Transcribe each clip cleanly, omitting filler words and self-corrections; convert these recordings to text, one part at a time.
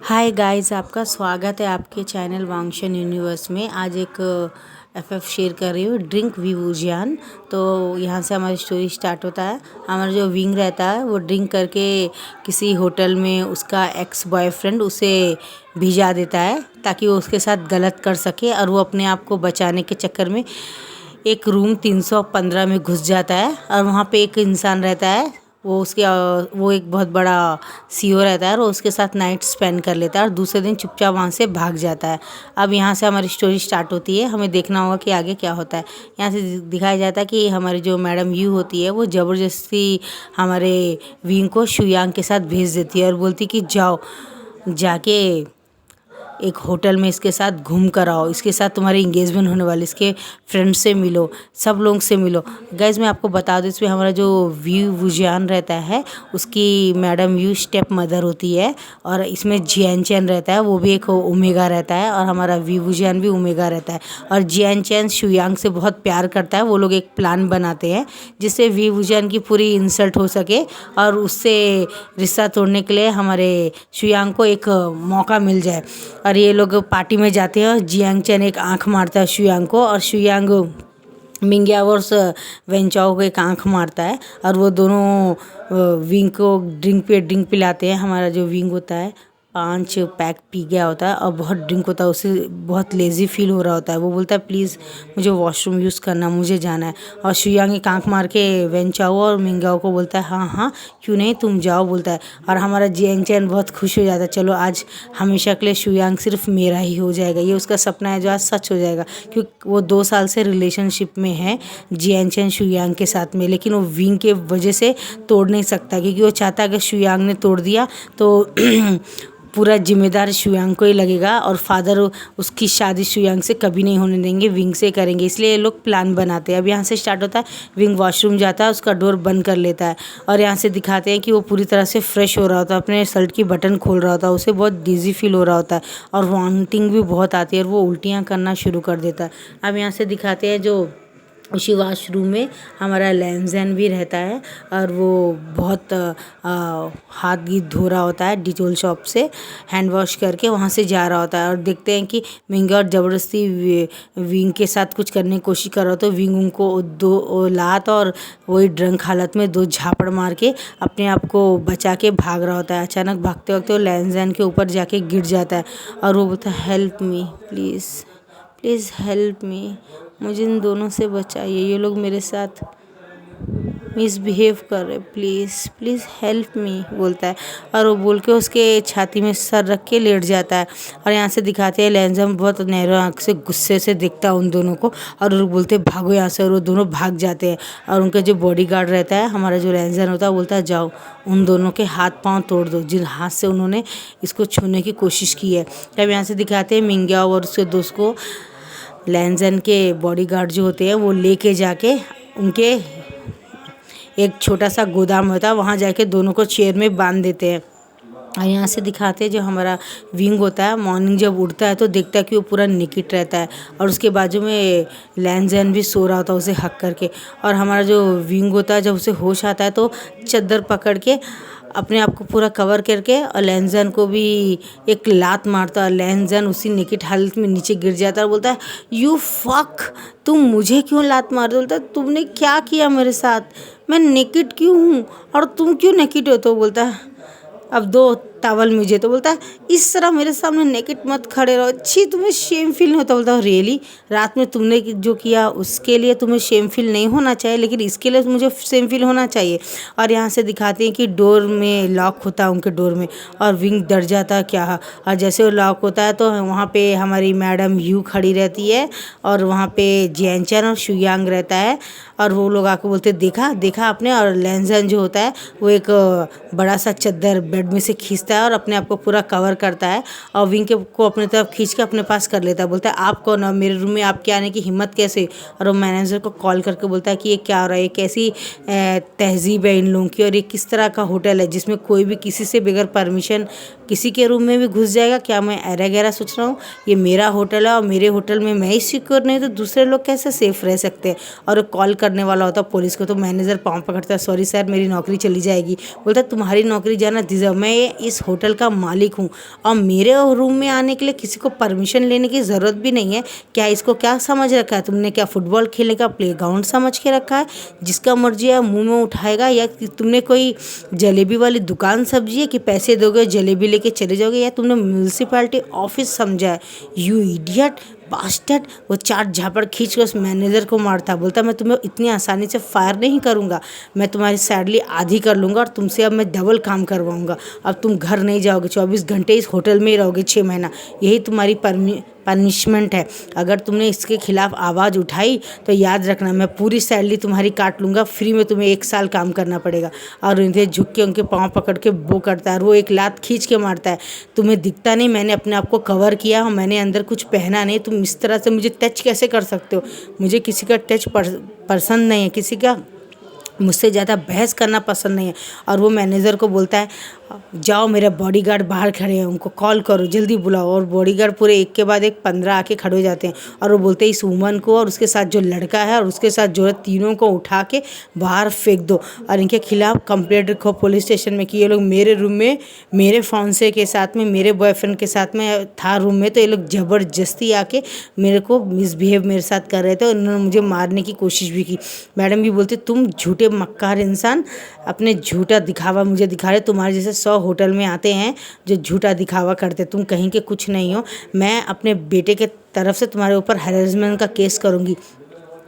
Hi guys, आपका स्वागत है आपके चैनल वांगशन यूनिवर्स में। आज एक एफएफ शेयर कर रही हूँ, ड्रिंक विवूजियान। तो यहाँ से हमारी स्टोरी स्टार्ट होता है। हमारा जो विंग रहता है वो ड्रिंक करके किसी होटल में उसका एक्स बॉयफ्रेंड उसे भिजा देता है ताकि वो उसके साथ गलत कर सके, और वो अपने आप को बचाने के चक्कर में एक रूम 315 में घुस जाता है। और वहाँ पे एक इंसान रहता है, वो एक बहुत बड़ा सीईओ रहता है, और वो उसके साथ नाइट स्पेंड कर लेता है और दूसरे दिन चुपचाप वहाँ से भाग जाता है। अब यहाँ से हमारी स्टोरी स्टार्ट होती है। हमें देखना होगा कि आगे क्या होता है। यहाँ से दिखाया जाता है कि हमारी जो मैडम यू होती है वो ज़बरदस्ती हमारे विंग को शुयांग के साथ भेज देती है और बोलती कि जाओ जाके एक होटल में इसके साथ घूम कर आओ, इसके साथ तुम्हारी इंगेजमेंट होने वाली, इसके फ्रेंड से मिलो, सब लोगों से मिलो। गाइज मैं आपको बता दूँ, इसमें हमारा जो व्यू वुजियान रहता है उसकी मैडम यू स्टेप मदर होती है, और इसमें जियान चैन रहता है, वो भी एक ओमेगा रहता है, और हमारा व्यू वुजियान भी ओमेगा रहता है। और जियान चैन शुयांग से बहुत प्यार करता है। वो लोग एक प्लान बनाते हैं जिससे व्यू वुजियान की पूरी इंसल्ट हो सके, और उससे रिश्ता तोड़ने के लिए हमारे शुयांग को एक मौका मिल जाए। और ये लोग पार्टी में जाते हैं और जियांग चैन एक आंख मारता है शुयांग को, और शुयांग मिंग्या और वेंचाओ को एक आंख मारता है, और वो दोनों विंग को ड्रिंक पिलाते हैं। हमारा जो विंग होता है 5 पैक पी गया होता है और बहुत ड्रिंक होता है, उसे बहुत लेज़ी फील हो रहा होता है। वो बोलता है प्लीज़ मुझे वॉशरूम यूज़ करना, मुझे जाना है। और शुयांग एक आंख मार के वेंचाओ और मिंगाओ को बोलता है हाँ हाँ क्यों नहीं, तुम जाओ बोलता है। और हमारा जियांग चैन बहुत खुश हो जाता है, चलो आज हमेशा के लिए शुयांग सिर्फ मेरा ही हो जाएगा। ये उसका सपना है जो आज सच हो जाएगा, क्योंकि वो 2 साल से रिलेशनशिप में है जियांग चैन शुयांग के साथ में, लेकिन वो विंग के वजह से तोड़ नहीं सकता, क्योंकि वो चाहता है अगर शुयांग ने तोड़ दिया तो पूरा जिम्मेदार शुयांग को ही लगेगा, और फादर उसकी शादी शुयांग से कभी नहीं होने देंगे, विंग से करेंगे। इसलिए ये लोग प्लान बनाते हैं। अब यहाँ से स्टार्ट होता है, विंग वॉशरूम जाता है, उसका डोर बंद कर लेता है, और यहाँ से दिखाते हैं कि वो पूरी तरह से फ्रेश हो रहा होता है, अपने शर्ट की बटन खोल रहा होता है, उसे बहुत डिजी फील हो रहा होता है, और वॉमिटिंग भी बहुत आती है, और वो उल्टियाँ करना शुरू कर देता है। अब यहाँ से दिखाते हैं जो उसी वॉशरूम में हमारा लैंजन भी रहता है, और वो बहुत हाथ गीत धो रहा होता है डिटोल शॉप से, हैंड वॉश करके वहाँ से जा रहा होता है। और देखते हैं कि मिंगा और ज़बरदस्ती विंग के साथ कुछ करने की कोशिश कर रहा होता है। विंग उनको 2 लात और वही ड्रंक हालत में 2 झापड़ मार के अपने आप को बचा के भाग रहा होता है। अचानक भागते वक्त वो लैंजन के ऊपर जाके गिर जाता है, और वो बोलता है help me please, please help me, मुझे इन दोनों से बचाइए, ये लोग मेरे साथ मिसबिहेव कर रहे, प्लीज़ प्लीज़ हेल्प मी बोलता है। और वो बोल के उसके छाती में सर रख के लेट जाता है। और यहाँ से दिखाते हैं लैंजम बहुत नहरों आँख से गुस्से से देखता है उन दोनों को, और वो बोलते हैं भागो यहाँ से, और वो दोनों भाग जाते हैं। और उनका जो बॉडीगार्ड रहता है, हमारा जो लैंजन होता है, बोलता है जाओ उन दोनों के हाथ पाँव तोड़ दो जिन हाथ से उन्होंने इसको छूने की कोशिश की है। तब यहाँ से दिखाते हैं मिंग्या और उसके दोस्त को लैंजन के बॉडीगार्ड जो होते हैं वो लेके जाके उनके एक छोटा सा गोदाम होता है, वहाँ जाके दोनों को चेयर में बांध देते हैं। और यहाँ से दिखाते हैं जो हमारा विंग होता है, मॉर्निंग जब उठता है तो देखता है कि वो पूरा निकिट रहता है, और उसके बाजू में लैंजन भी सो रहा होता है उसे हक करके। और हमारा जो विंग होता है जब उसे होश आता है तो चादर पकड़ के अपने आप को पूरा कवर करके और लैंजन को भी एक लात मारता है। लैंजन उसी निकिट हालत में नीचे गिर जाता है और बोलता है यू फक, तुम मुझे क्यों लात मार दो? बोलता है तुमने क्या किया मेरे साथ, मैं नेकिड क्यों हूँ और तुम क्यों नेकिड हो? तो बोलता है अब 2 टावल मुझे। तो बोलता है इस तरह मेरे सामने नेकेट मत खड़े रहो, अच्छी तुम्हें शेम फील नहीं होता? बोलता है रियली, रात में तुमने जो किया उसके लिए तुम्हें शेम फील नहीं होना चाहिए, लेकिन इसके लिए मुझे शेम फील होना चाहिए। और यहाँ से दिखाते हैं कि डोर में लॉक होता है उनके डोर में, और विंग डर जाता है क्या। और जैसे वो लॉक होता है तो वहाँ पे हमारी मैडम यू खड़ी रहती है, और वहाँ पे जियांचन और शुयांग रहता है, और वो लोग आके बोलते देखा देखा आपने। और लैंजन जो होता है वो एक बड़ा सा चद्दर बेड में से खींचता है और अपने आप को पूरा कवर करता है, और विंग को अपने तरफ खींच के अपने पास कर लेता है। बोलता है आप कौन हो, मेरे रूम में आपके आने की हिम्मत कैसे? और वो मैनेजर को कॉल करके बोलता है कि ये क्या हो रहा है, कैसी तहजीब है इन लोगों की, और ये किस तरह का होटल है जिसमें कोई भी किसी से बगैर परमिशन किसी के रूम में भी घुस जाएगा? क्या मैं ऐरा गैरा सोच रहा हूँ? ये मेरा होटल है, और मेरे होटल में मैं ही सिक्योर नहीं तो दूसरे लोग कैसे सेफ रह सकते हैं? और कॉल करने वाला होता है पुलिस को, तो मैनेजर पाँव पकड़ता है, सॉरी सर मेरी नौकरी चली जाएगी। बोलता है तुम्हारी नौकरी जाना डिजर्व, मैं इस इस होटल का मालिक हूँ और मेरे रूम में आने के लिए किसी को परमिशन लेने की ज़रूरत भी नहीं है। क्या इसको क्या समझ रखा है तुमने? क्या फुटबॉल खेलने का प्लेग्राउंड समझ के रखा है? जिसका मर्जी है मुंह में उठाएगा, या तुमने कोई जलेबी वाली दुकान सब्जी है कि पैसे दोगे जलेबी लेके चले जाओगे, या तुमने म्यूनसिपैलिटी ऑफिस समझा है? You idiot bastard. वो चार झापड़ खींच के उस मैनेजर को मारता, बोलता मैं तुम्हें इतनी आसानी से फायर नहीं करूँगा, मैं तुम्हारी सैलरी आधी कर लूँगा और तुमसे अब मैं डबल काम करवाऊँगा। अब तुम घर नहीं जाओगे, 24 घंटे इस होटल में ही रहोगे 6 महीना, यही तुम्हारी पनिशमेंट है। अगर तुमने इसके खिलाफ आवाज़ उठाई तो याद रखना मैं पूरी सैलरी तुम्हारी काट लूँगा, फ्री में तुम्हें 1 साल काम करना पड़ेगा। और इन्हें झुक के उनके पाँव पकड़ के वो करता है और वो एक लात खींच के मारता है। तुम्हें दिखता नहीं मैंने अपने आप को कवर किया और मैंने अंदर कुछ पहना नहीं, तुम इस तरह से मुझे टच कैसे कर सकते हो? मुझे किसी का टच पसंद नहीं है, किसी का मुझसे ज़्यादा बहस करना पसंद नहीं है। और वो मैनेजर को बोलता है जाओ मेरे बॉडीगार्ड बाहर खड़े हैं, उनको कॉल करो, जल्दी बुलाओ। और बॉडीगार्ड पूरे एक के बाद एक 15 आके खड़े हो जाते हैं और वो बोलते हैं इस वुमन को और उसके साथ जो लड़का है और उसके साथ जो है तीनों को उठा के बाहर फेंक दो और इनके खिलाफ कंप्लेंट रखो पुलिस स्टेशन में कि ये लोग मेरे रूम में मेरे फियांसे के साथ में मेरे बॉयफ्रेंड के साथ में था रूम में, तो ये लोग ज़बरदस्ती आके मेरे को मिसबिहेव मेरे साथ कर रहे थे और उन्होंने मुझे मारने की कोशिश भी की। मैडम भी बोलती तुम झूठे मक्कार इंसान, अपने झूठा दिखावा मुझे दिखा रहे, तुम्हारे जैसे 100 होटल में आते हैं जो झूठा दिखावा करते, तुम कहीं के कुछ नहीं हो। मैं अपने बेटे के तरफ से तुम्हारे ऊपर हैरेसमेंट का केस करूँगी।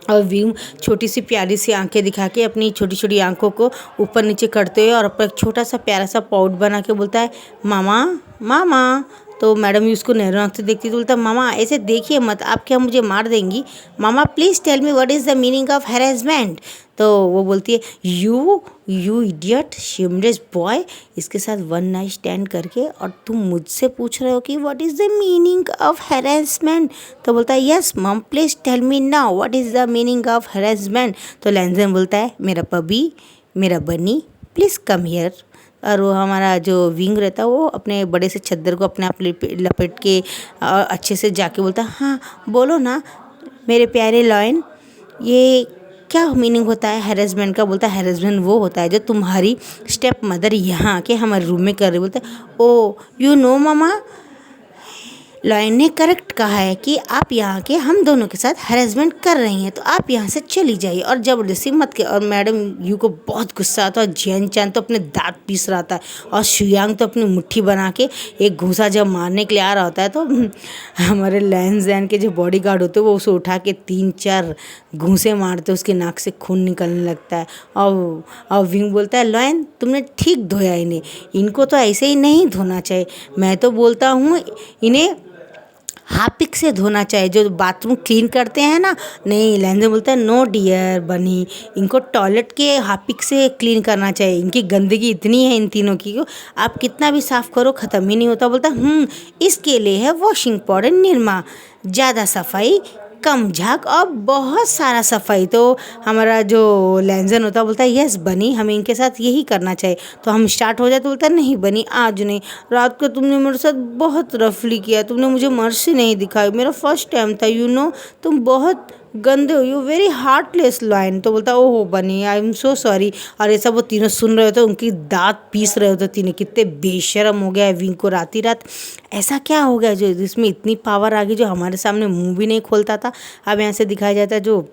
और विंग छोटी सी प्यारी सी आंखें दिखा के अपनी छोटी छोटी आंखों को ऊपर नीचे करते हुए और अपना छोटा सा प्यारा सा पाउट बना के बोलता है मामा मामा। तो मैडम भी उसको नहरों आँख से देखती तो बोलता मामा ऐसे देखिए मत, आप क्या मुझे मार देंगी? मामा please tell me what is the meaning of harassment. तो वो बोलती है यू इडियट शेमलेस बॉय, इसके साथ वन नाइट स्टैंड करके और तुम मुझसे पूछ रहे हो कि what is the meaning of harassment. तो बोलता है yes ma'am please tell me now what is the meaning of harassment. तो लैंजन बोलता है मेरा पबी मेरा बनी प्लीज़ कम हियर। और वो हमारा जो विंग रहता है वो अपने बड़े से चद्दर को अपने आप लपेट के अच्छे से जाके बोलता है हाँ बोलो ना मेरे प्यारे लॉयन, ये क्या मीनिंग होता है हैरेसमेंट का? बोलता है हैरेसमेंट वो होता है जो तुम्हारी स्टेप मदर यहाँ आके हमारे रूम में कर रही। बोलता है ओ यू नो मामा, लॉयन ने करेक्ट कहा है कि आप यहाँ के हम दोनों के साथ हैरेसमेंट कर रही हैं, तो आप यहाँ से चली जाइए और ज़बरदस्ती मत के। और मैडम यू को बहुत गुस्सा आता है और जियान चान तो अपने दांत पीस रहा था और शुयांग तो अपनी मुट्ठी बना के एक घूसा जब मारने के लिए आ रहा होता है तो हमारे लैंसजैन के जो बॉडीगार्ड होते हैं वो उसे उठा के 3-4 घूंसे मारते, उसके नाक से खून निकलने लगता है। और विंग बोलता है लॉयन तुमने ठीक धोया इन्हें, इनको तो ऐसे ही नहीं धोना चाहिए, मैं तो बोलता हूँ इन्हें हार्पिक से धोना चाहिए, जो बाथरूम क्लीन करते हैं ना। नहीं, लैंजर बोलता है नो डियर बनी, इनको टॉयलेट के हार्पिक से क्लीन करना चाहिए, इनकी गंदगी इतनी है इन तीनों की आप कितना भी साफ़ करो ख़त्म ही नहीं होता। बोलता इसके लिए है वॉशिंग पाउडर निरमा, ज़्यादा सफाई कम झाग और बहुत सारा सफाई। तो हमारा जो लैंजन होता है बोलता है यस बनी हमें इनके साथ यही करना चाहिए। तो हम स्टार्ट हो जाए तो बोलता है नहीं बनी आज नहीं, रात को तुमने मेरे साथ बहुत रफली किया, तुमने मुझे मर्सी नहीं दिखाई, मेरा फर्स्ट टाइम था तुम बहुत गंदे हो, यू वेरी हार्टलेस लाइन। तो बोलता ओहो बनी आई एम सो सॉरी। और ऐसा वो तीनों सुन रहे होते, उनकी दांत पीस रहे होते तीनों, कितने बेशरम हो गया है विंग को रात ही रात। ऐसा क्या हो गया जो जिसमें इतनी पावर आ गई, जो हमारे सामने मुंह भी नहीं खोलता था, अब यहाँ से दिखाया जाता है। जो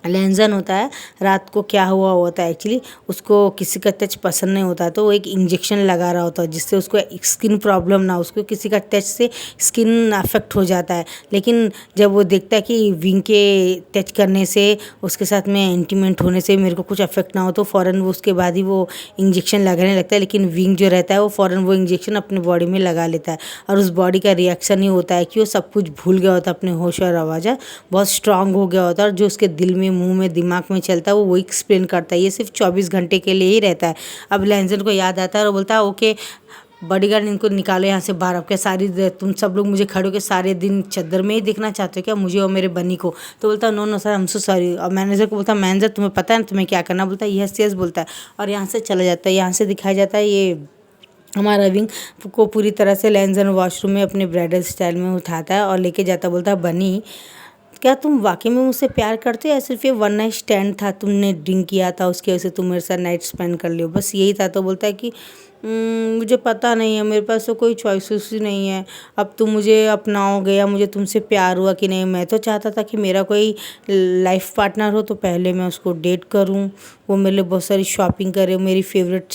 लैंजन होता है रात को क्या हुआ होता है एक्चुअली उसको किसी का टच पसंद नहीं होता, तो वो एक इंजेक्शन लगा रहा होता है जिससे उसको स्किन प्रॉब्लम ना, उसको किसी का टच से स्किन अफेक्ट हो जाता है। लेकिन जब वो देखता है कि विंग के टच करने से उसके साथ में इंटीमेट होने से मेरे को कुछ अफेक्ट ना हो, तो फ़ौरन वो उसके बाद ही वो इंजेक्शन लगाने लगता है। लेकिन विंग जो रहता है वो फ़ौरन वो इंजेक्शन अपने बॉडी में लगा लेता है और उस बॉडी का रिएक्शन ही होता है कि वो सब कुछ भूल गया होता है, अपने होश और आवाज़ बहुत स्ट्रांग हो गया होता है और जो उसके दिल में मुंह में दिमाग में चलता है वो वही एक्सप्लेन करता है। ये सिर्फ 24 घंटे के लिए ही रहता है। अब लैंजन को याद आता है और बोलता है ओके बॉडीगार्ड इनको निकालो यहाँ से बाहर, अब क्या सारी तुम सब लोग मुझे खड़े होकर सारे दिन चद्दर में ही देखना चाहते हो क्या मुझे और मेरे बनी को? तो बोलता है no no sir I am so sorry. और मैनेजर को बोलता है मैनेजर तुम्हें पता है ना तुम्हें क्या करना? बोलता है यस यस बोलता है और यहाँ से चला जाता है। यहाँ से दिखाया जाता है ये हमारा विंग को पूरी तरह से लैंजन वॉशरूम में अपने ब्राइडल स्टाइल में उठाता है और लेके जाता, बोलता है बनी क्या तुम वाकई में मुझसे प्यार करते हो या सिर्फ ये वन नाइट स्टैंड था, तुमने ड्रिंक किया था उसकी वजह से तुम मेरे साथ नाइट स्पेंड कर लियो, बस यही था? तो बोलता है कि मुझे पता नहीं है, मेरे पास तो कोई चॉइसेस ही नहीं है। अब तुम मुझे अपनाओगे या मुझे तुमसे प्यार हुआ कि नहीं। मैं तो चाहता था कि मेरा कोई लाइफ पार्टनर हो तो पहले मैं उसको डेट करूं, वो मेरे लिए बहुत सारी शॉपिंग करे, मेरी फेवरेट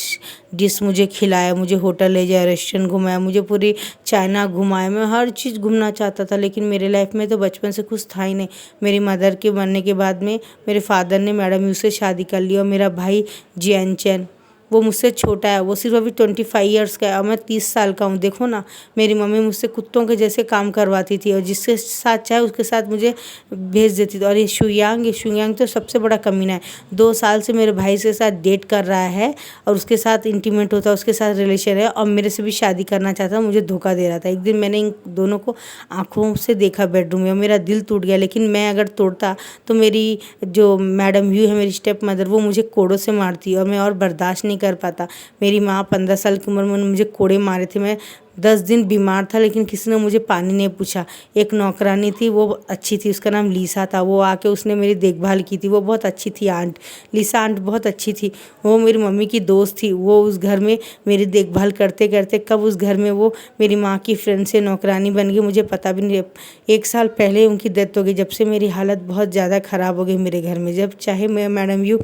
डिश मुझे खिलाए, मुझे होटल ले जाए, रेस्टोरेंट घुमाए, मुझे पूरी चाइना घुमाए। मैं हर चीज़ घूमना चाहता था, लेकिन मेरे लाइफ में तो बचपन से कुछ था ही नहीं। मेरी मदर के मरने के बाद में मेरे फादर ने मैडम यू से शादी कर ली, और मेरा भाई जियान चैन, वो मुझसे छोटा है, वो सिर्फ अभी 25 ईयर्स का है और मैं 30 साल का हूँ। देखो ना, मेरी मम्मी मुझसे कुत्तों के जैसे काम करवाती थी, और जिसके साथ चाहे उसके साथ मुझे भेज देती थी। और ये शुयांग तो सबसे बड़ा कमीना है। 2 साल से मेरे भाई के साथ डेट कर रहा है और उसके साथ इंटीमेट होता है, उसके साथ रिलेशन है, और मेरे से भी शादी करना चाहता है, मुझे धोखा दे रहा था। एक दिन मैंने इन दोनों को आंखों से देखा बेडरूम में, मेरा दिल टूट गया। लेकिन मैं अगर तोड़ता तो मेरी जो मैडम यू है, मेरी स्टेप मदर, वो मुझे कोड़ों से मारती और मैं और बर्दाश्त नहीं कर पाता। मेरी माँ 15 साल की उम्र में मुझे कोड़े मारे थे। मैं 10 दिन बीमार था, लेकिन किसी ने मुझे पानी नहीं पूछा। एक नौकरानी थी, वो अच्छी थी, उसका नाम लीसा था। वो आके उसने मेरी देखभाल की थी, वो बहुत अच्छी थी। आंट लीसा आंट बहुत अच्छी थी। वो मेरी मम्मी की दोस्त थी। वो उस घर में मेरी देखभाल करते करते कब उस घर में वो मेरी माँ की फ्रेंड से नौकरानी बन गई, मुझे पता भी नहीं। 1 साल पहले उनकी डेथ हो गई, जब से मेरी हालत बहुत ज़्यादा ख़राब हो गई मेरे घर में। जब चाहे मैं मैडम यू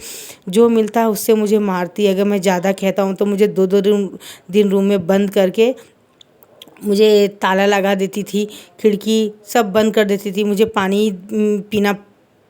जो मिलता है उससे मुझे मारती है। अगर मैं ज़्यादा कहता हूँ तो मुझे 2-2 दिन रूम में बंद करके मुझे ताला लगा देती थी, खिड़की सब बंद कर देती थी। मुझे पानी पीना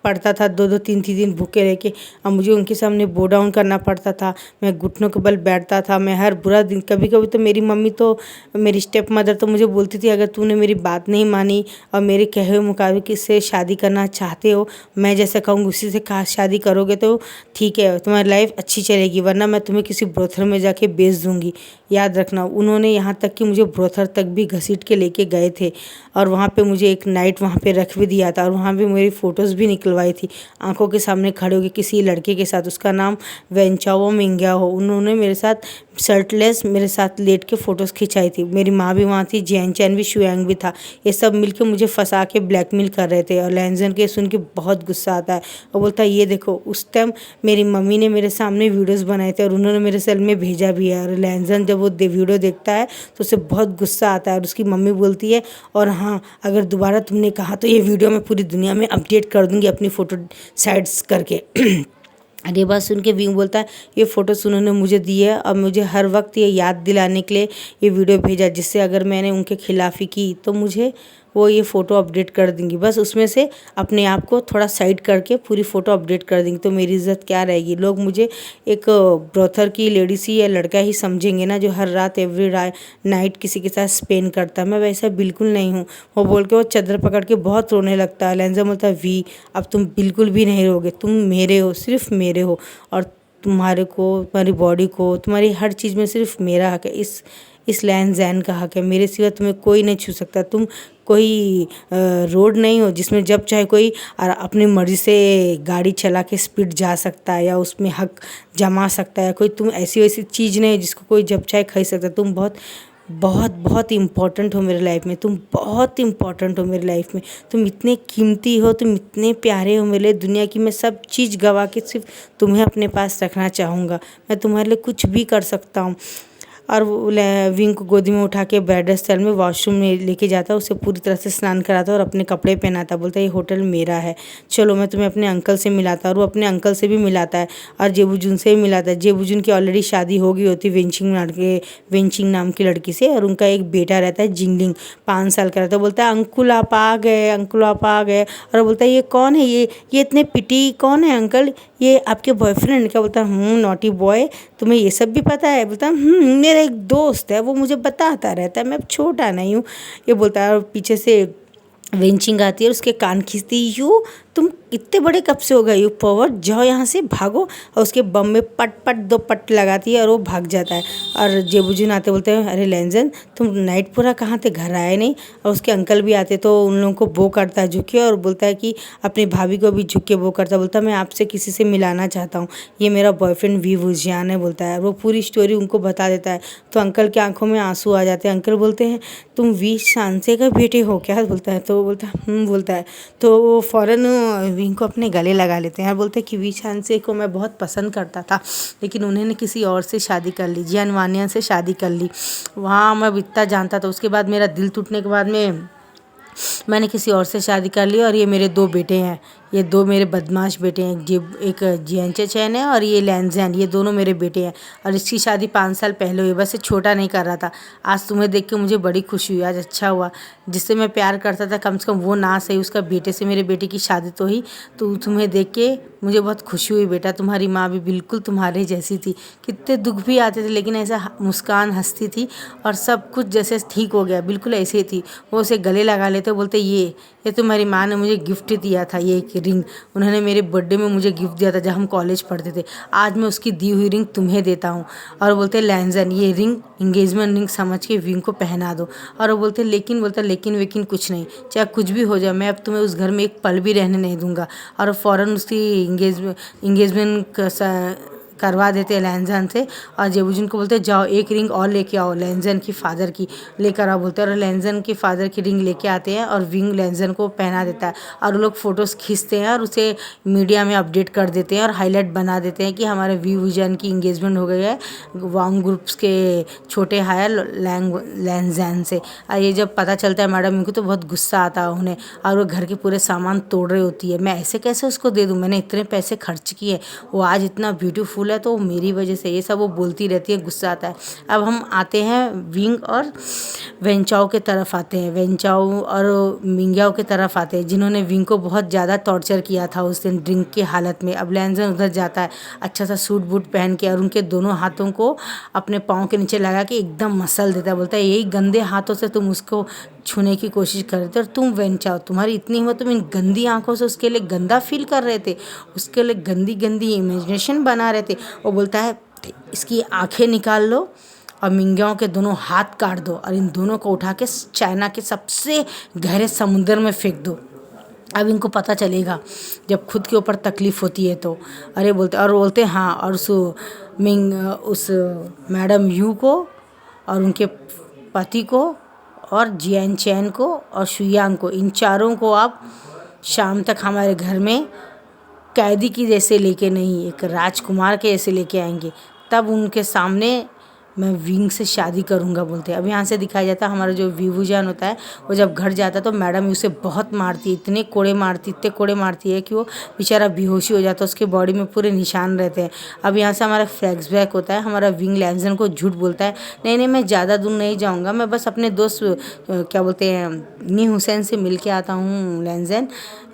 पड़ता था 2-2 3-3 दिन भूखे रह के, और मुझे उनके सामने बो डाउन करना पड़ता था। मैं घुटनों के बल बैठता था। मैं हर बुरा दिन, कभी कभी तो मेरी मम्मी तो, मेरी स्टेप मदर तो मुझे बोलती थी, अगर तूने मेरी बात नहीं मानी और मेरे कहे हुए मुताबिक इससे शादी करना चाहते हो, मैं जैसे कहूँगी उसी से शादी करोगे तो ठीक है, तुम्हारी लाइफ अच्छी चलेगी, वरना मैं तुम्हें किसी ब्रोथर में जाके बेच दूँगी। याद रखना। उन्होंने यहाँ तक कि मुझे ब्रोथर तक भी घसीट के लेके गए थे, और वहाँ पे मुझे एक नाइट वहाँ पे रख भी दिया था, और वहाँ पे मेरी फ़ोटोज़ भी निकलवाई थी आंखों के सामने खड़े होकर किसी लड़के के साथ, उसका नाम वेंचाओ मिंग्या हो। उन्होंने मेरे साथ शर्टलेस मेरे साथ लेट के फ़ोटोज़ खिंचाई थी। मेरी माँ भी वहाँ थी, जियान चैन भी, शुयांग भी था। ये सब मिलके मुझे फंसा के ब्लैकमेल कर रहे थे, और लैंजन के सुन के बहुत गुस्सा आता है और बोलता है, ये देखो, उस टाइम मेरी मम्मी ने मेरे सामने वीडियोज़ बनाए थे और उन्होंने मेरे सेल में भेजा भी है। और लैंजन जब वो वीडियो देखता है तो उसे बहुत गुस्सा आता है, और उसकी मम्मी बोलती है, और हाँ, अगर दोबारा तुमने कहा तो ये वीडियो मैं पूरी दुनिया में अपडेट कर दूँगी अपनी फ़ोटो साइड्स करके। और ये बात सुन के विंग बोलता है, ये फ़ोटोज़ उन्होंने मुझे दी है और मुझे हर वक्त ये याद दिलाने के लिए ये वीडियो भेजा, जिससे अगर मैंने उनके खिलाफ़ी की तो मुझे वो ये फ़ोटो अपडेट कर देंगी। बस उसमें से अपने आप को थोड़ा साइड करके पूरी फ़ोटो अपडेट कर देंगी, तो मेरी इज़्ज़त क्या रहेगी। लोग मुझे एक ब्रोथर की लेडी सी या लड़का ही समझेंगे ना, जो हर रात एवरी नाइट किसी के साथ स्पेंड करता है। मैं वैसा बिल्कुल नहीं हूँ। वो बोल के वो चादर पकड़ के बहुत रोने लगता है। लैंजन बोलता है, वी, अब तुम बिल्कुल भी नहीं रोगे, तुम मेरे हो, सिर्फ मेरे हो, और तुम्हारे को, तुम्हारी बॉडी को, तुम्हारी हर चीज़ में सिर्फ मेरा हक है। इस लैंजन का हक है, मेरे सिवा तुम्हें कोई नहीं छू सकता। तुम कोई रोड नहीं हो जिसमें जब चाहे कोई अपनी मर्ज़ी से गाड़ी चला के स्पीड जा सकता है या उसमें हक जमा सकता है। कोई तुम ऐसी वैसी चीज़ नहीं है जिसको कोई जब चाहे खरीद सकता है। तुम बहुत बहुत बहुत इम्पॉर्टेंट हो मेरे लाइफ में, तुम बहुत इम्पॉर्टेंट हो मेरी लाइफ में। तुम इतने कीमती हो, तुम इतने प्यारे हो मेरे लिए, दुनिया की मैं सब चीज़ गवा के सिर्फ तुम्हें अपने पास रखना चाहूँगा। मैं तुम्हारे लिए कुछ भी कर सकता हूँ। और वो विंग को गोदी में उठा के बेड स्टाइल में वॉशरूम में लेके जाता है, उसे पूरी तरह से स्नान कराता है और अपने कपड़े पहनाता है। बोलता है, ये होटल मेरा है, चलो मैं तुम्हें अपने अंकल से मिलाता है। और वो अपने अंकल से भी मिलाता है और जेबूजुन से भी मिलाता है। जेबूजुन की ऑलरेडी शादी हो गई होती वेंचिंग नाम की लड़की से, और उनका एक बेटा रहता है जिंगलिंग, 5 साल का रहता है। बोलता है, अंकुल आप आ गए, अंकुल आप आ गए। और बोलता है, ये कौन है, ये इतने पिटी कौन है अंकल, ये आपके बॉयफ्रेंड क्या? बोलता है, नॉटी बॉय, तुम्हें ये सब भी पता है? बोलता है, मेरा एक दोस्त है, वो मुझे बताता रहता है, मैं अब छोटा नहीं हूँ। ये बोलता है, और पीछे से वेंचिंग आती है और उसके कान खींचती, यू तुम इतने बड़े कब से हो गए, यू पॉवर, जाओ यहाँ से, भागो। और उसके बम में पट पट 2 पट लगाती है और वो भाग जाता है। और जेबूजुन आते बोलते हैं, अरे लैंजन, तुम नाइट पूरा कहाँ थे, घर आए नहीं? और उसके अंकल भी आते तो उन लोगों को बो करता है झुक के, और बोलता है कि अपनी भाभी को भी झुक के बो करता है। बोलता है, मैं आपसे किसी से मिलाना चाहता हूँ, ये मेरा बॉयफ्रेंड वी वुजियान है। बोलता है, वो पूरी स्टोरी उनको बता देता है। तो अंकल की आंखों में आंसू आ जाते हैं। अंकल बोलते हैं, तुम वी शानसे का बेटे हो क्या? बोलता है, तो बोलता है, बोलता है। तो वो फ़ौरन विंग को अपने गले लगा लेते हैं और बोलते हैं कि वी चांसे को मैं बहुत पसंद करता था, लेकिन उन्होंने किसी और से शादी कर ली, जियान वानिया से शादी कर ली। वहाँ मैं इतना जानता था, उसके बाद मेरा दिल टूटने के बाद मैंने किसी और से शादी कर ली और ये मेरे 2 बेटे हैं, ये 2 मेरे बदमाश बेटे हैं। एक जियांचे चैन है और ये लैंजैन, ये दोनों मेरे बेटे हैं। और इसकी शादी 5 साल पहले हुई, बस ये छोटा नहीं कर रहा था। आज तुम्हें देख के मुझे बड़ी खुशी हुई, आज अच्छा हुआ। जिससे मैं प्यार करता था कम से कम वो ना सही, उसका बेटे से मेरे बेटे की शादी तो हुई। तो तुम्हें देख के मुझे बहुत खुशी हुई बेटा, तुम्हारी माँ भी बिल्कुल तुम्हारे जैसी थी। कितने दुख भी आते थे लेकिन ऐसा मुस्कान हंसती थी और सब कुछ जैसे ठीक हो गया, बिल्कुल ऐसे ही थी। वो उसे गले लगा लेते, बोलते ये तुम्हारी माँ ने मुझे गिफ्ट दिया था, ये एक रिंग उन्होंने मेरे बर्थडे में मुझे गिफ्ट दिया था जब हम कॉलेज पढ़ते थे। आज मैं उसकी दी हुई रिंग तुम्हें देता हूँ। और बोलते लैंजन, ये रिंग इंगेजमेंट रिंग समझ के विंग को पहना दो। और वो बोलते लेकिन वेकिन कुछ नहीं, चाहे कुछ भी हो जाए, मैं अब तुम्हें उस घर में एक पल भी रहने नहीं दूंगा। और फ़ौरन उसकी इंगेजमेंट करवा देते हैं लैंजन से। और जेबूजिन को बोलते जाओ एक रिंग और लेके आओ, लैंजन की फादर की लेकर आओ बोलते हैं। और लैंजन के फादर की रिंग लेके आते हैं और विंग लैंजन को पहना देता है। और वो लोग फ़ोटोज़ खींचते हैं और उसे मीडिया में अपडेट कर देते हैं और हाईलाइट बना देते हैं कि हमारे वी वुजन की इंगेजमेंट हो गई है वांग ग्रुप्स के छोटे हायर लैंजन से। और ये जब पता चलता है मैडम को तो बहुत गुस्सा आता है उन्हें, और वो घर के पूरे सामान तोड़ रही होती है। मैं ऐसे कैसे उसको दे दूँ, मैंने इतने पैसे खर्च किए, वो आज इतना ब्यूटीफुल है तो मेरी वजह से, ये सब वो बोलती रहती है, गुस्सा आता है। अब हम आते हैं विंग और वेंचाओ के तरफ आते हैं, वेंचाओ और मिंग्याओ के तरफ आते हैं जिन्होंने विंग को बहुत ज़्यादा टॉर्चर किया था उस दिन ड्रिंक की हालत में। अब लैंजन उधर जाता है अच्छा सा सूट बूट पहन के और उनके दोनों हाथों को अपने पाँव के नीचे लगा के एकदम मसल देता है। बोलता है यही गंदे हाथों से तुम उसको छूने की कोशिश कर रहे थे और तुम वेंचाओ, तुम्हारी इतनी हिम्मत, तुम इन गंदी आंखों से उसके लिए गंदा फील कर रहे थे, उसके लिए गंदी गंदी इमेजिनेशन बना रहे थे। वो बोलता है इसकी आंखें निकाल लो और मिंग्याओं के दोनों हाथ काट दो और इन दोनों को उठा के चाइना के सबसे गहरे समुद्र में फेंक दो। अब इनको पता चलेगा जब खुद के ऊपर तकलीफ़ होती है तो। अरे बोलते हाँ, और उस मैडम यू को और उनके पति को और जियान चैन को और शुयांग को, इन चारों को आप शाम तक हमारे घर में कैदी की जैसे लेके नहीं, एक राजकुमार के जैसे लेके आएंगे, तब उनके सामने मैं विंग से शादी करूंगा बोलते हैं। अब यहाँ से दिखाया जाता है हमारा जो विवुजान होता है वो जब घर जाता है तो मैडम उसे बहुत मारती है, इतने कोड़े मारती है कि वो बेचारा बेहोशी हो जाता है, उसके बॉडी में पूरे निशान रहते हैं। अब यहाँ से हमारा फ्लैशबैक होता है, हमारा विंग लैंजन को झूठ बोलता है, नहीं मैं ज़्यादा दूर नहीं जाऊँगा, मैं बस अपने दोस्त क्या बोलते हैं नी हुसैन से मिल के आता हूँ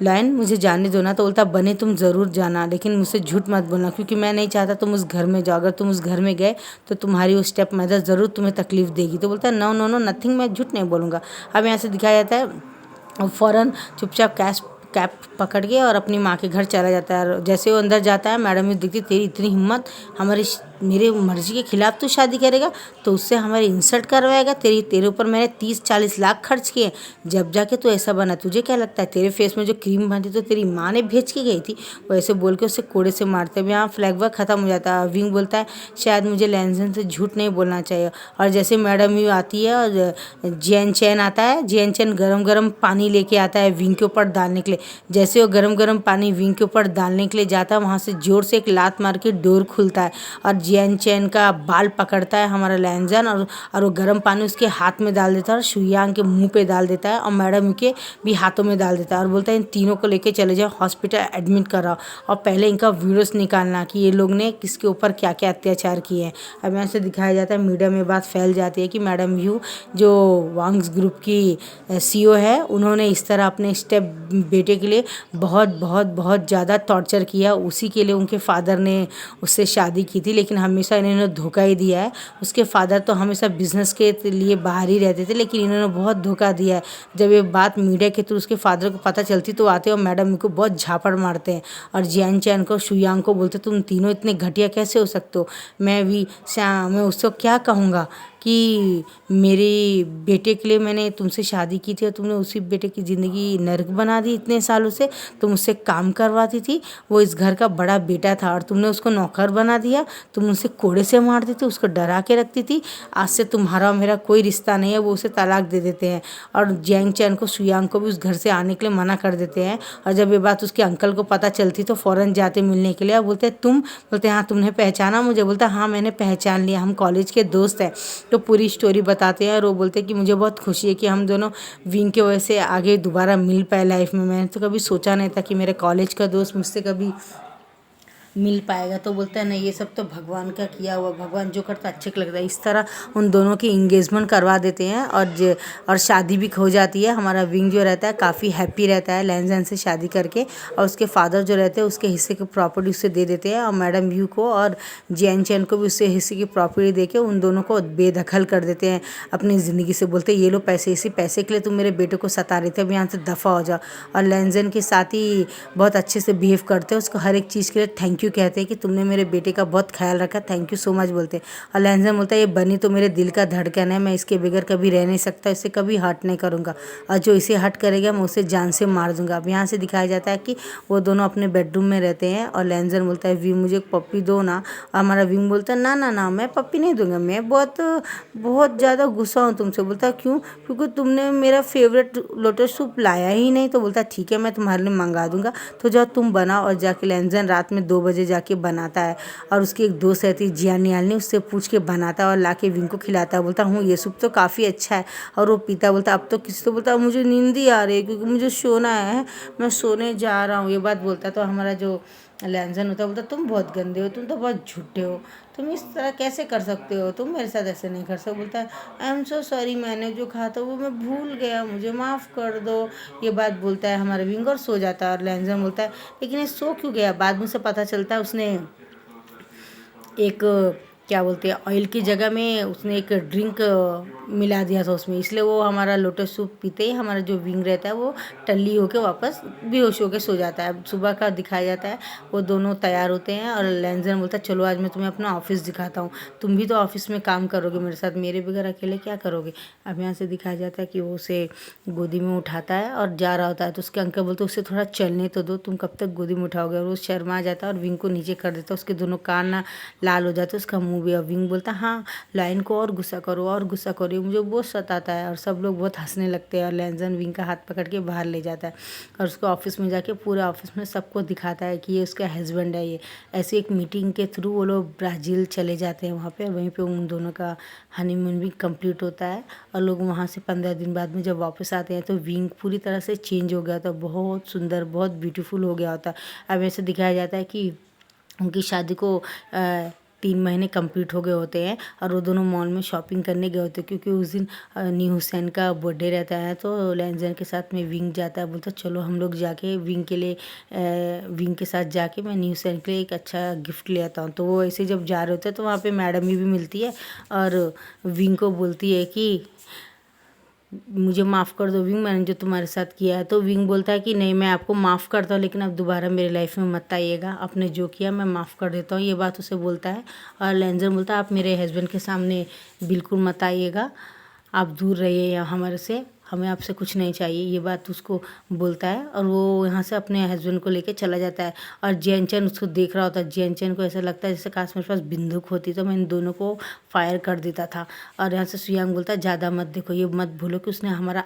लाइन मुझे जाने दो ना। तो बोलता बने तुम ज़रूर जाना लेकिन मुझसे झूठ मत बोलना, क्योंकि मैं नहीं चाहता तुम उस घर में जाओ, अगर तुम उस घर में गए तो तुम्हारी उस स्टेप मदर ज़रूर तुम्हें तकलीफ़ देगी। तो बोलता है नो नथिंग, मैं झूठ नहीं बोलूँगा। अब यहाँ से दिखाया जाता है फ़ौरन चुपचाप कैप पकड़ के और अपनी माँ के घर चला जाता है। और जैसे वो अंदर जाता है मैडम ने दिखती, तेरी इतनी हिम्मत, मेरे मर्जी के खिलाफ तू शादी करेगा, तो उससे हमारी इंसल्ट करवाएगा, तेरे ऊपर मैंने 30-40 लाख खर्च किए, जब जाके तू ऐसा बना, तुझे क्या लगता है तेरे फेस में जो क्रीम बनी तो तेरी माँ ने भेज के गई थी। वो ऐसे बोल के उससे कोड़े से मारते हैं। यहाँ फ्लैग वर्क ख़त्म हो जाता है। विंग बोलता है शायद मुझे लैंजन से झूठ नहीं बोलना चाहिए। और जैसे मैडम यू आती है और जियान चैन आता है, जियान चैन गरम पानी लेके आता है विंग के ऊपर डालने के लिए। जैसे वो गरम पानी विंग के ऊपर डालने के लिए जाता है, वहाँ से जोर से एक लात मार के डोर खुलता है और जियान चैन का बाल पकड़ता है हमारा लैंजन और वो गर्म पानी उसके हाथ में डाल देता है और शुयांग के मुंह पे डाल देता है और मैडम के भी हाथों में डाल देता है और बोलता है इन तीनों को लेके चले जाओ हॉस्पिटल एडमिट कराओ और पहले इनका वीडियोस निकालना कि ये लोग ने किसके ऊपर क्या क्या अत्याचार किए हैं। अब यहाँ से दिखाया जाता है मीडिया में बात फैल जाती है कि मैडम यू जो वांग्स ग्रुप की CEO है, उन्होंने इस तरह अपने स्टेप बेटे के लिए बहुत ज़्यादा टॉर्चर किया। उसी के लिए उनके फादर ने उससे शादी की थी, लेकिन हमेशा इन्होंने धोखा ही दिया है। उसके फादर तो हमेशा बिजनेस के लिए बाहर ही रहते थे, लेकिन इन्होंने बहुत धोखा दिया है। जब ये बात मीडिया के थ्रू उसके फादर को पता चलती तो आते और मैडम को बहुत झापड़ मारते हैं और जियान चैन को शुयांग को बोलते तुम तीनों इतने घटिया कैसे हो सकते हो। मैं उसको क्या कहूँगा, कि मेरे बेटे के लिए मैंने तुमसे शादी की थी और तुमने उसी बेटे की ज़िंदगी नर्क बना दी इतने सालों से। तुम उससे काम करवाती थी, वो इस घर का बड़ा बेटा था और तुमने उसको नौकर बना दिया। तुम उसे कोड़े से मारती थी, उसको डरा के रखती थी। आज से तुम्हारा और मेरा कोई रिश्ता नहीं है। वो उसे तलाक दे देते हैं और जैंग चैन को, सुयांग को भी उस घर से आने के लिए मना कर देते हैं। और जब ये बात उसके अंकल को पता चलती तो फ़ौरन जाते मिलने के लिए और बोलते तुम, बोलते हाँ तुमने पहचाना मुझे, बोलता हाँ मैंने पहचान लिया, हम कॉलेज के दोस्त हैं। तो पूरी स्टोरी बताते हैं और वो बोलते हैं कि मुझे बहुत खुशी है कि हम दोनों विंग की वजह से आगे दोबारा मिल पाए लाइफ में। मैंने तो कभी सोचा नहीं था कि मेरे कॉलेज का दोस्त मुझसे कभी मिल पाएगा। तो बोलता है नहीं, ये सब तो भगवान का किया हुआ, भगवान जो करता है अच्छे को लगता है। इस तरह उन दोनों की इंगेजमेंट करवा देते हैं और शादी भी हो जाती है। हमारा विंग जो रहता है काफ़ी हैप्पी रहता है लैंजन से शादी करके, और उसके फादर जो रहते हैं उसके हिस्से की प्रॉपर्टी उससे दे देते हैं और मैडम व्यू को और जैन चैन को भी उससे हिस्से की प्रॉपर्टी दे के उन दोनों को बेदखल कर देते हैं अपनी ज़िंदगी से। बोलते ये लो पैसे, इसी पैसे के लिए तुम मेरे बेटे को सता रहे थे, अब यहाँ से दफ़ा हो जाओ। और लैंजन के साथ ही बहुत अच्छे से बिहेव करते हैं, उसको हर एक चीज़ के लिए थैंक यू कहते हैं कि तुमने मेरे बेटे का बहुत ख्याल रखा, थैंक यू सो मच बोलते हैं। और लैंजन बोलता है ये बनी तो मेरे दिल का धड़कन है, मैं इसके बगैर कभी रह नहीं सकता, इसे कभी हर्ट नहीं करूँगा, और जो इसे हर्ट करेगा मैं उसे जान से मार दूंगा। अब यहाँ से दिखाया जाता है कि वो दोनों अपने बेडरूम में रहते हैं और लैंजन बोलता है विंग मुझे एक पप्पी दो ना। और हमारा विंग बोलता है ना ना ना, मैं पप्पी नहीं दूंगा, मैं बहुत बहुत ज़्यादा गुस्सा हूँ तुमसे। बोलता है क्यों? क्योंकि तुमने मेरा फेवरेट लोटस सूप लाया ही नहीं। तो बोलता है ठीक है मैं तुम्हारे लिए मंगा दूंगा, तो जाओ तुम बनाओ। और जाके लैंजन रात में 2 बजे जाके बनाता है और उसकी एक दोस्त रहती है जियानियाल, उससे पूछ के बनाता है और ला के विंग को खिलाता है। बोलता हूँ ये सूप तो काफ़ी अच्छा है, और वो पीता। बोलता अब तो किसी तो बोलता मुझे नींद ही आ रही है क्योंकि मुझे सोना है, मैं सोने जा रहा हूँ, ये बात बोलता। तो हमारा जो लैंजन होता है बोलता तुम बहुत गंदे हो, तुम तो बहुत झूठे हो, तुम इस तरह कैसे कर सकते हो, तुम मेरे साथ ऐसे नहीं कर सकते। बोलता है आई एम सो सॉरी, मैंने जो कहा था वो मैं भूल गया, मुझे माफ़ कर दो, ये बात बोलता है हमारा विंग और सो जाता है। और लैंजन बोलता है लेकिन ये सो क्यों गया? बाद में से पता चलता है उसने एक क्या बोलते हैं ऑयल की जगह में उसने एक ड्रिंक मिला दिया था उसमें, इसलिए वो हमारा लोटस सूप पीते ही हमारा जो विंग रहता है वो टल्ली होके वापस बेहोश होके सो जाता है। सुबह का दिखाया जाता है वो दोनों तैयार होते हैं और लैंजन बोलता है चलो आज मैं तुम्हें अपना ऑफिस दिखाता हूँ, तुम भी तो ऑफिस में काम करोगे मेरे साथ, मेरे बगैर अकेले क्या करोगे। अब यहाँ से दिखाया जाता है कि वो उसे गोदी में उठाता है और जा रहा होता है। तो उसके अंकल बोलते उसे थोड़ा चलने तो दो, तुम कब तक गोदी में उठाओगे। और वो शर्मा जाता है और विंग को नीचे कर देता है, उसके दोनों कान ना लाल हो जाते, उसका मुंह भी। और विंग बोलता हाँ लाइन को और गुस्सा करो और गुस्सा करो, ये मुझे बहुत सताता है। और सब लोग बहुत हंसने लगते हैं और लैंजन विंग का हाथ पकड़ के बाहर ले जाता है और उसको ऑफिस में जाके पूरे ऑफिस में सबको दिखाता है कि ये उसका हस्बैंड है। ये ऐसी एक मीटिंग के थ्रू वो लोग ब्राज़ील चले जाते हैं वहाँ पे, वहीं पे उन दोनों का हनीमून भी कंप्लीट होता है। और लोग वहाँ से 15 दिन बाद में जब वापस आते हैं तो विंग पूरी तरह से चेंज हो गया होता है, बहुत सुंदर बहुत ब्यूटीफुल हो गया होता है। अब ऐसे दिखाया जाता है कि उनकी शादी को 3 महीने कंप्लीट हो गए होते हैं और वो दोनों मॉल में शॉपिंग करने गए होते हैं क्योंकि उस दिन न्यू हुसैन का बर्थडे रहता है। तो लैंजन के साथ में विंग जाता है, बोलता चलो हम लोग जाके विंग के लिए विंग के साथ जाके मैं न्यू हुसैन के लिए एक अच्छा गिफ्ट ले आता हूँ। तो वो ऐसे जब जा रहे होते हैं तो वहाँ पे मैडम भी मिलती है और विंग को बोलती है कि मुझे माफ़ कर दो विंग, मैंने जो तुम्हारे साथ किया है। तो विंग बोलता है कि नहीं मैं आपको माफ़ करता हूँ लेकिन अब दोबारा मेरे लाइफ में मत आइएगा, आपने जो किया मैं माफ़ कर देता हूँ, ये बात उसे बोलता है। और लैंजर बोलता है आप मेरे हस्बैंड के सामने बिल्कुल मत आइएगा, आप दूर रहिए या हमारे से, हमें आपसे कुछ नहीं चाहिए, ये बात उसको बोलता है। और वो यहाँ से अपने हस्बैंड को लेके चला जाता है और जैनचन उसको देख रहा होता है। जैनचन को ऐसा लगता है जैसे काश मेरे पास बंदूक होती तो मैं इन दोनों को फायर कर देता था। और यहाँ से सुयांग बोलता है ज़्यादा मत देखो, ये मत भूलो कि उसने हमारा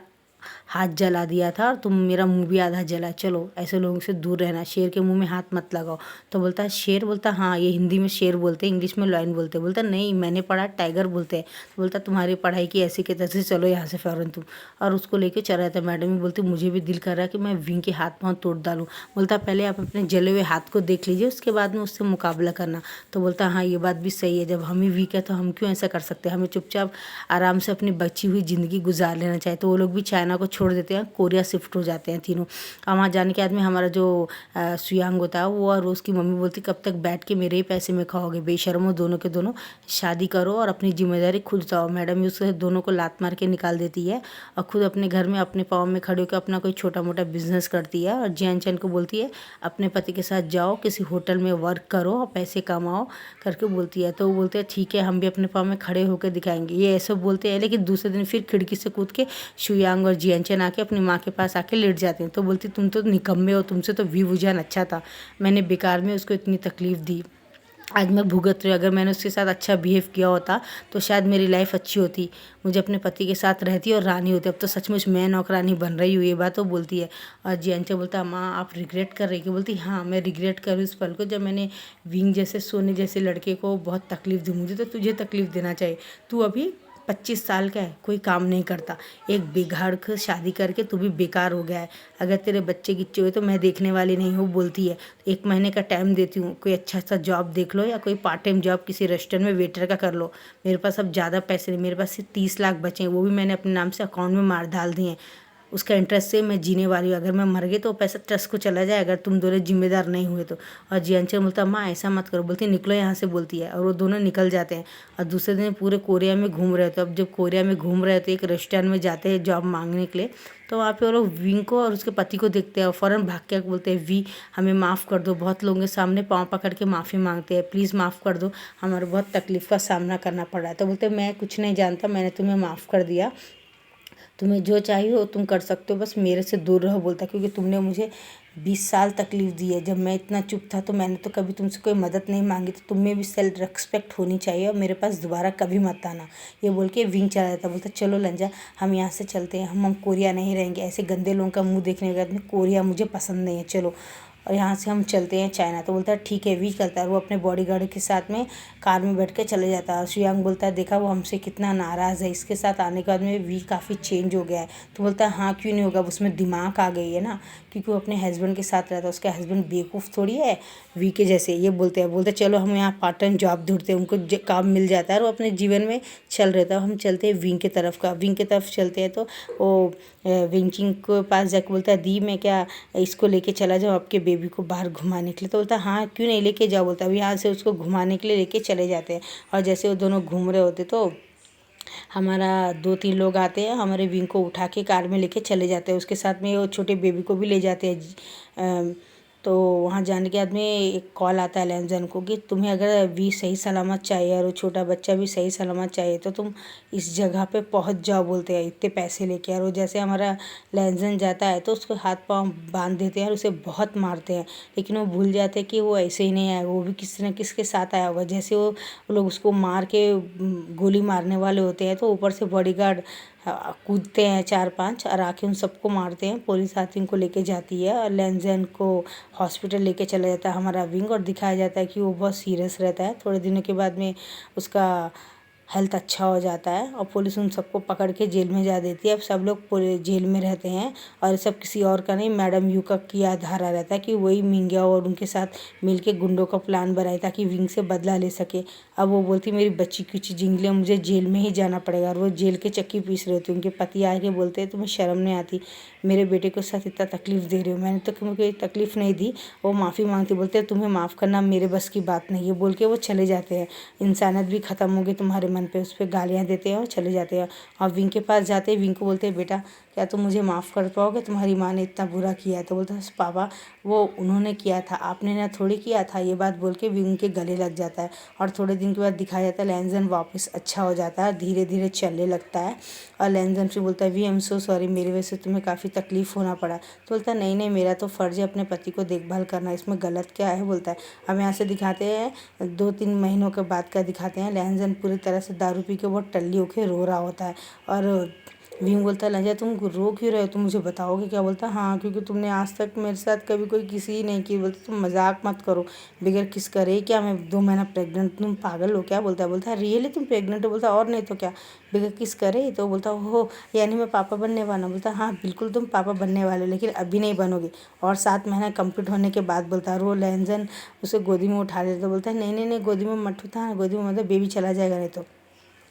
हाथ जला दिया था और तुम मेरा मुंह भी आधा जला, चलो ऐसे लोगों से दूर रहना, शेर के मुंह में हाथ मत लगाओ। तो बोलता है शेर, बोलता हाँ ये हिंदी में शेर बोलते हैं, इंग्लिश में लायन बोलते हैं। बोलता नहीं मैंने पढ़ा टाइगर बोलते हैं। तो बोलता तुम्हारी पढ़ाई की ऐसी के तैसे, चलो यहाँ से फ़ौरन तुम। और उसको लेके चला जाता है। मैडम भी बोलती मुझे भी दिल कर रहा है कि मैं विंग के हाथ पाँव तोड़ डालूँ। बोलता पहले आप अपने जले हुए हाथ को देख लीजिए, उसके बाद में उससे मुकाबला करना। तो बोलता हाँ ये बात भी सही है, जब हम ही वीक है तो हम क्यों ऐसा कर सकते हैं, हमें चुपचाप आराम से अपनी बची हुई ज़िंदगी गुजार लेना चाहिए। तो वो लोग भी चाइना चाइना को छोड़ देते हैं, कोरिया शिफ्ट हो जाते हैं तीनों। और वहाँ जाने के बाद में हमारा जो सुयांग होता है वो और उसकी मम्मी बोलती कब तक बैठ के मेरे ही पैसे में खाओगे, बेशर्मो दोनों के दोनों, शादी करो और अपनी जिम्मेदारी खुद उठाओ। मैडम भी उससे दोनों को लात मार के निकाल देती है और खुद अपने घर में अपने पाँव में खड़े होकर अपना कोई छोटा मोटा बिजनेस करती है। और जियान चैन को बोलती है अपने पति के साथ जाओ किसी होटल में वर्क करो और पैसे कमाओ करके बोलती है। तो वो बोलते हैं ठीक है हम भी अपने पाँव में खड़े होकर दिखाएंगे, ये ऐसे बोलते हैं। लेकिन दूसरे दिन फिर खिड़की से कूद के शुयांग और जियान चैन आके अपनी माँ के पास आके लेट जाते हैं। तो बोलती तुम तो निकम्मे हो, तुमसे तो वी वुजान अच्छा था, मैंने बेकार में उसको इतनी तकलीफ़ दी, आज मैं भुगत रही हूँ। अगर मैंने उसके साथ अच्छा बिहेव किया होता तो शायद मेरी लाइफ अच्छी होती, मुझे अपने पति के साथ रहती और रानी होती। अब तो सचमुच मैं नौकरानी बन रही हूँ, ये बात तो बोलती है। और जियांचा बोलता है माँ आप रिग्रेट कर रही हो? बोलती हाँ मैं रिग्रेट कर रही हूँ इस पल को जब मैंने विंग जैसे सोने जैसे लड़के को बहुत तकलीफ़ दी। मुझे तो तुझे तकलीफ़ देना चाहिए, तू अभी 25 साल का है, कोई काम नहीं करता, एक बिगाड़ कर शादी करके तू भी बेकार हो गया है, अगर तेरे बच्चे गिच्चे हुए तो मैं देखने वाली नहीं हूँ। बोलती है 1 महीने का टाइम देती हूँ, कोई अच्छा सा जॉब देख लो या कोई पार्ट टाइम जॉब किसी रेस्टोरेंट में वेटर का कर लो, मेरे पास अब ज़्यादा पैसे नहीं, मेरे पास सिर्फ 30 लाख बचे हैं, वो भी मैंने अपने नाम से अकाउंट में मार डाल दिए हैं, उसका इंटरेस्ट से मैं जीने वाली हूँ, अगर मैं मर गई तो पैसा ट्रस्ट को चला जाए अगर तुम दोनों जिम्मेदार नहीं हुए तो। और जियांचल बोलता माँ ऐसा मत करो, बोलती निकलो यहाँ से, बोलती है। और वो दोनों निकल जाते हैं और दूसरे दिन पूरे कोरिया में घूम रहे थे। अब जब कोरिया में घूम रहे थे एक रेस्टोरेंट में जाते हैं जॉब मांगने के लिए, तो वहाँ पे वो लोग विंग को और उसके पति को देखते हैं और फ़ौरन भाग के बोलते हैं वी हमें माफ़ कर दो, बहुत लोगों के सामने पाँव पकड़ के माफ़ी मांगते हैं, प्लीज़ माफ़ कर दो, हमारे बहुत तकलीफ़ का सामना करना पड़ रहा है। तो बोलते मैं कुछ नहीं जानता, मैंने तुम्हें माफ़ कर दिया, तुम्हें जो चाहिए वो तुम कर सकते हो, बस मेरे से दूर रहो। बोलता क्योंकि तुमने मुझे 20 साल तकलीफ़ दी है, जब मैं इतना चुप था तो मैंने तो कभी तुमसे कोई मदद नहीं मांगी, तो तुम्हें भी सेल्फ रिस्पेक्ट होनी चाहिए और मेरे पास दोबारा कभी मत आना। ये बोल के विंग चला जाता। बोलता चलो लंजा हम यहाँ से चलते हैं, हम कोरिया नहीं रहेंगे, ऐसे गंदे लोगों का मुँह देखने के बाद में कोरिया मुझे पसंद नहीं है, चलो और यहाँ से हम चलते हैं चाइना। तो बोलता है ठीक है, वी चलता है। वो अपने बॉडीगार्ड के साथ में कार में बैठ के चले जाता है। सुयांग बोलता है देखा वो हमसे कितना नाराज़ है, इसके साथ आने के बाद में वी काफ़ी चेंज हो गया है। तो बोलता है हाँ क्यों नहीं होगा, उसमें दिमाग आ गई है ना, क्योंकि वो अपने हस्बैंड के साथ रहता है, उसका हस्बैंड बेवकूफ़ थोड़ी है वी के जैसे। ये बोलते चलो हम यहाँ पार्ट टाइम जॉब ढूंढते हैं, उनको काम मिल जाता है और वो अपने जीवन में चल रहता है। हम चलते हैं विंग की तरफ विंग की तरफ चलते हैं। तो वो विंचिंग के पास जाके बोलता है दी मैं क्या इसको लेके चला जाऊँ आपके बेबी को बाहर घुमाने के लिए? तो बोलता हाँ क्यों नहीं, लेके जाओ। बोलता है यहाँ से उसको घुमाने के लिए लेके चले जाते हैं। और जैसे वो दोनों घूम रहे होते तो हमारा 2-3 लोग आते हैं, हमारे विंग को उठा के कार में लेके चले जाते हैं, उसके साथ में वो छोटे बेबी को भी ले जाते हैं। तो वहाँ जाने के बाद में एक कॉल आता है लैंजन को कि तुम्हें अगर वी सही सलामत चाहिए और वो छोटा बच्चा भी सही सलामत चाहिए तो तुम इस जगह पे पहुँच जाओ, बोलते हैं इतने पैसे लेके। और वो जैसे हमारा लैंजन जाता है तो उसको हाथ पाँव बांध देते हैं और उसे बहुत मारते हैं, लेकिन वो भूल जाते हैं कि वो ऐसे ही नहीं आया, वो भी किसी न किसके साथ आया होगा। जैसे वो लोग उसको मार के गोली मारने वाले होते हैं तो ऊपर से बॉडीगार्ड कूदते हैं 4-5 और आके उन सबको मारते हैं। पुलिस आती उनको लेके जाती है और लैंजन को हॉस्पिटल लेके चला जाता है हमारा विंग, और दिखाया जाता है कि वो बहुत सीरियस रहता है। थोड़े दिनों के बाद में उसका हेल्थ अच्छा हो जाता है और पुलिस उन सबको पकड़ के जेल में जा देती है। अब सब लोग पूरे जेल में रहते हैं और सब किसी और का नहीं, मैडम यू का किया धारा रहता है कि वही मिंग्या और उनके साथ मिलके गुंडों का प्लान बनाए ताकि विंग से बदला ले सके। अब वो बोलती मेरी बच्ची कुछ जिंगलियाँ, मुझे जेल में ही जाना पड़ेगा, और वो जेल के चक्की पीस रहे होते। उनके पति आके बोलते हैं तुम्हें शर्म नहीं आती, मेरे बेटे के साथ इतना तकलीफ़ दे रहे हो, मैंने तो तुम्हें कोई तकलीफ़ नहीं दी। वो माफ़ी मांगती, बोलते हैं तुम्हें माफ़ करना मेरे बस की बात नहीं है, बोल के वो चले जाते हैं। इंसानियत भी ख़त्म हो गई तुम्हारे मन पे, उस पर गालियाँ देते हैं और चले जाते हैं। और विंग के पास जाते हैं, विंग को बोलते हैं बेटा क्या तुम मुझे माफ़ कर पाओगे, तुम्हारी माँ ने इतना बुरा किया है? तो बोलता है पापा वो उन्होंने किया था, आपने ना थोड़ी किया था। ये बात बोल के विंग के गले लग जाता है और थोड़े दिन के बाद दिखाया जाता है लैंजन वापस अच्छा हो जाता है, धीरे धीरे चलने लगता है। और लैंजन से बोलता है we I am so sorry, मेरी वजह से तुम्हें काफ़ी तकलीफ़ होना पड़ा। तो बोलता है नहीं नहीं मेरा तो फ़र्ज़ है अपने पति को देखभाल करना, इसमें गलत क्या है? बोलता है हम यहाँ से दिखाते हैं 2-3 महीनों के बाद का दिखाते हैं, लैंजन पूरी तरह से दारू पी के बहुत टल्ली होके रो रहा होता है। और विंग बोलता है लंजा तुम रो क्यों रहे हो, तुम मुझे बताओगे क्या? बोलता हाँ क्योंकि तुमने आज तक मेरे साथ कभी कोई किसी ही नहीं की। बोलते तुम मजाक मत करो, बगैर किस करे क्या मैं 2 महीना प्रेग्नेंट, तुम पागल हो क्या? बोलता है रियली तुम प्रेग्नेंट हो? बोलता और नहीं तो क्या, बगैर किस करे? तो बोलता हो यानी मैं पापा बनने वाला? बोलता हाँ बिल्कुल तुम पापा बनने वाले हो, लेकिन अभी नहीं बनोगे और 7 महीना कंप्लीट होने के बाद। बोलता है रो लैंजन उसे गोदी में उठा लेता। बोलता है नहीं नहीं नहीं गोदी में मत उठा, गोदी में मतलब बेबी चला जाएगा नहीं तो।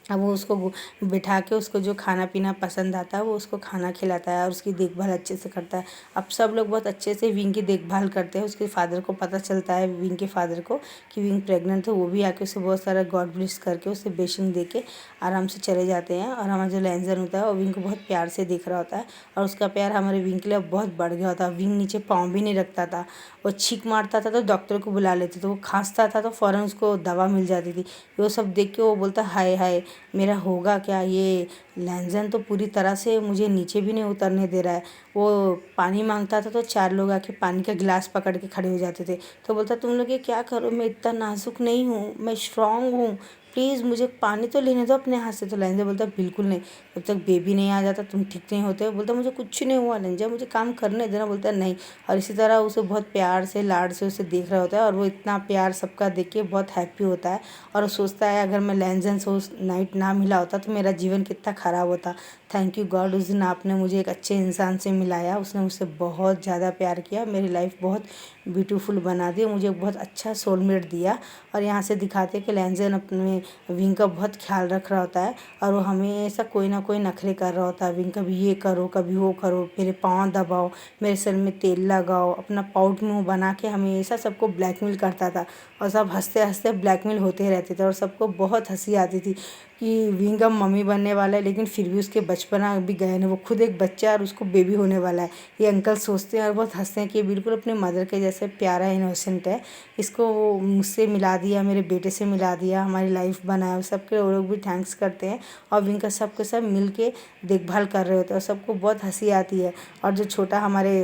अब वो उसको बिठा के उसको जो खाना पीना पसंद आता है वो उसको खाना खिलाता है और उसकी देखभाल अच्छे से करता है। अब सब लोग बहुत अच्छे से विंग की देखभाल करते हैं। उसके फादर को पता चलता है, विंग के फादर को, कि विंग प्रेग्नेंट है। वो भी आके उसे बहुत सारा गॉड ब्लेस करके उसे बेसिंग दे के आराम से चले जाते हैं। और हमारा जो लैंजर होता है वो विंग को बहुत प्यार से देख रहा होता है और उसका प्यार हमारे विंग के लिए बहुत बढ़ गया होता है। विंग नीचे पाँव भी नहीं रखता था। वो छींक मारता था तो डॉक्टर को बुला लेते थे, वो खांसता था तो फ़ौरन उसको दवा मिल जाती थी। वो सब देख के वो बोलता हाय हाय मेरा होगा क्या, ये लैंजन तो पूरी तरह से मुझे नीचे भी नहीं उतरने दे रहा है। वो पानी मांगता था तो 4 लोग आके पानी का गिलास पकड़ के खड़े हो जाते थे। तो बोलता तुम लोग ये क्या करो, मैं इतना नाजुक नहीं हूँ, मैं स्ट्रांग हूँ, प्लीज़ मुझे पानी तो लेने दो अपने हाथ से। तो लैंजर बोलता बिल्कुल नहीं, जब तक बेबी नहीं आ जाता तुम ठीक नहीं होते। बोलता मुझे कुछ नहीं हुआ लैंजर, मुझे काम करने देना। बोलता नहीं। और इसी तरह उसे बहुत प्यार से लाड से उसे देख रहा होता है और वो इतना प्यार सबका देख के बहुत हैप्पी होता है। और वो सोचता है अगर मैं लैंजन से उस नाइट ना मिला होता तो मेरा जीवन कितना ख़राब होता। थैंक यू गॉड, उस दिन आपने मुझे एक अच्छे इंसान से मिलाया, उसने मुझसे बहुत ज़्यादा प्यार किया, मेरी लाइफ बहुत ब्यूटीफुल बना दी, मुझे बहुत अच्छा सोलमेट दिया। और यहाँ से दिखाते कि लैंजन अपने विंग का बहुत ख्याल रख रहा होता है और वो हमेशा कोई ना कोई नखरे कर रहा होता है। विंग कभी ये करो कभी वो करो, मेरे पाँव दबाओ, मेरे सिर में तेल लगाओ, अपना पाउट मुँह बना के हमेशा सबको ब्लैकमेल करता था। और सब हंसते हंसते ब्लैकमेल होते रहते थे और सबको बहुत हंसी आती थी कि विंग अब मम्मी बनने वाला है, लेकिन फिर भी उसके बचपना अभी गए नहीं, वो खुद एक बच्चा है और उसको बेबी होने वाला है। ये अंकल सोचते हैं और बहुत हंसते हैं कि ये बिल्कुल अपने मदर के जैसे प्यारा इनोसेंट है, इसको मुझसे मिला दिया, मेरे बेटे से मिला दिया, हमारी लाइफ बनाया। सबके वो लोग भी थैंक्स करते हैं और विंग का सब के सब मिल के देखभाल कर रहे होते हैं और सबको बहुत हंसी आती है। और जो छोटा हमारे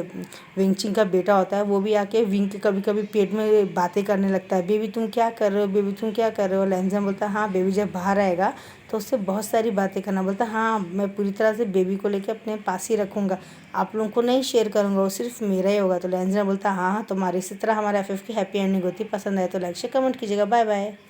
विंगचिंग का बेटा होता है वो भी आके विंग के कभी कभी पेट में बातें करने लगता है, बेबी तुम क्या कर रहे हो, बेबी तुम क्या कर रहे हो। लैंजन बोलता है हाँ बेबी जब बाहर आएगा तो उससे बहुत सारी बातें करना। बोलता हाँ मैं पूरी तरह से बेबी को लेके अपने पास ही रखूँगा, आप लोगों को नहीं शेयर करूँगा, वो सिर्फ मेरा ही होगा। तो लैंजन बोलता हाँ हाँ तुम्हारी इसी तरह हमारे एफएफ की हैप्पी एंडिंग होती। पसंद आए तो लाइक शेयर कमेंट कीजिएगा। Bye bye.